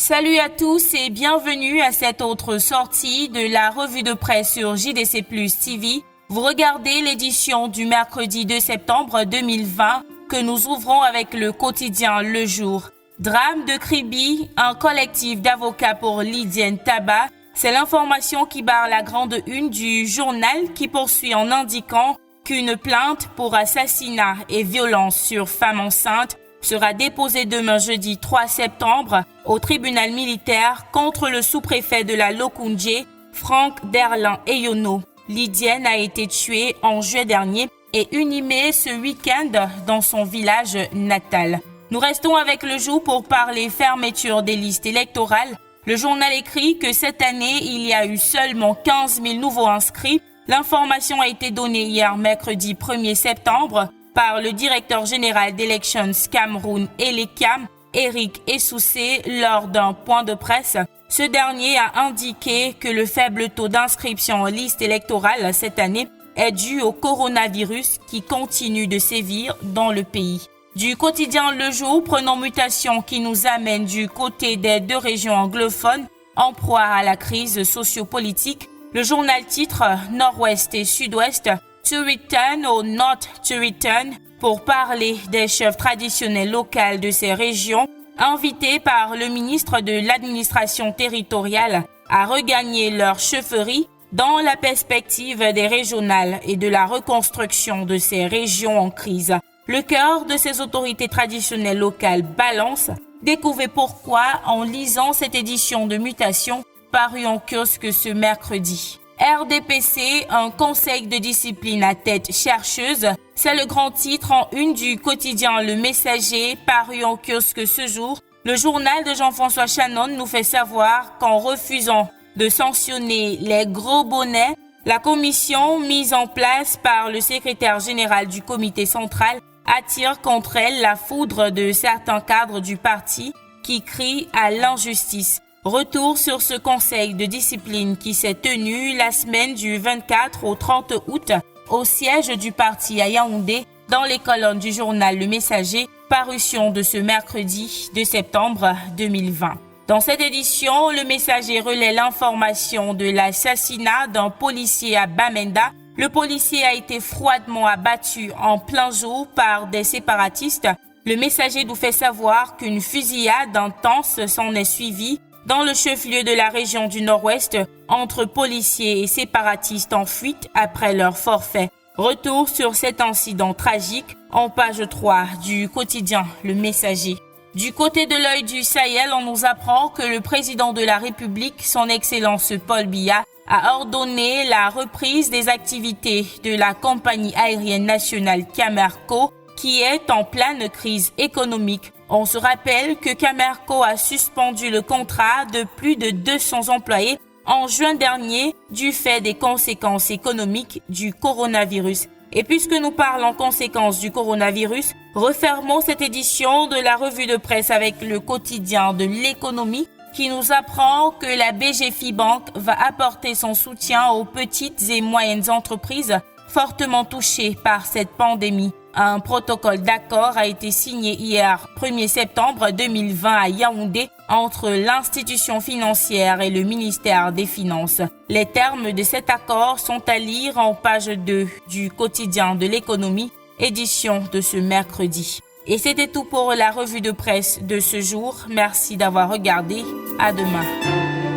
Salut à tous et bienvenue à cette autre sortie de la revue de presse sur JDC Plus TV. Vous regardez l'édition du mercredi 2 septembre 2020 que nous ouvrons avec le quotidien Le Jour. Drame de Kribi, un collectif d'avocats pour Lydienne Taba. C'est l'information qui barre la grande une du journal qui poursuit en indiquant qu'une plainte pour assassinat et violence sur femme enceinte sera déposée demain jeudi 3 septembre au tribunal militaire contre le sous-préfet de la Lokundje, Franck Derlin Eyono. Lydienne a été tuée en juillet dernier et inhumée ce week-end dans son village natal. Nous restons avec Le Jour pour parler fermeture des listes électorales. Le journal écrit que cette année, il y a eu seulement 15 000 nouveaux inscrits. L'information a été donnée hier mercredi 1er septembre par le directeur général d'Elections Cameroun Elecam, Eric Essoussé, lors d'un point de presse. Ce dernier a indiqué que le faible taux d'inscription en liste électorale cette année est dû au coronavirus qui continue de sévir dans le pays. Du quotidien Le Jour, prenons mutation qui nous amène du côté des deux régions anglophones en proie à la crise sociopolitique. Le journal titre Nord-Ouest et Sud-Ouest, To return or not to return, pour parler des chefs traditionnels locaux de ces régions, invités par le ministre de l'administration territoriale à regagner leur chefferie dans la perspective des régionales et de la reconstruction de ces régions en crise. Le cœur de ces autorités traditionnelles locales balance. Découvrez pourquoi en lisant cette édition de Mutation parue en kiosque ce mercredi. RDPC, un conseil de discipline à tête chercheuse, c'est le grand titre en une du quotidien Le Messager, paru en kiosque ce jour. Le journal de Jean-François Chanon nous fait savoir qu'en refusant de sanctionner les gros bonnets, la commission mise en place par le secrétaire général du comité central attire contre elle la foudre de certains cadres du parti qui crient à l'injustice. Retour sur ce conseil de discipline qui s'est tenu la semaine du 24 au 30 août au siège du parti à Yaoundé dans les colonnes du journal Le Messager, parution de ce mercredi 2 septembre 2020. Dans cette édition, Le Messager relaie l'information de l'assassinat d'un policier à Bamenda. Le policier a été froidement abattu en plein jour par des séparatistes. Le Messager nous fait savoir qu'une fusillade intense s'en est suivie dans le chef-lieu de la région du Nord-Ouest entre policiers et séparatistes en fuite après leur forfait. Retour sur cet incident tragique en page 3 du quotidien Le Messager. Du côté de l'œil du Sahel, on nous apprend que le président de la République, son Excellence Paul Biya, a ordonné la reprise des activités de la compagnie aérienne nationale Camerco, qui est en pleine crise économique. On se rappelle que Camerco a suspendu le contrat de plus de 200 employés en juin dernier du fait des conséquences économiques du coronavirus. Et puisque nous parlons en conséquence du coronavirus, refermons cette édition de la revue de presse avec le quotidien de l'économie qui nous apprend que la BGFI Bank va apporter son soutien aux petites et moyennes entreprises fortement touchées par cette pandémie. Un protocole d'accord a été signé hier 1er septembre 2020 à Yaoundé entre l'institution financière et le ministère des Finances. Les termes de cet accord sont à lire en page 2 du quotidien de l'économie, édition de ce mercredi. Et c'était tout pour la revue de presse de ce jour. Merci d'avoir regardé. À demain.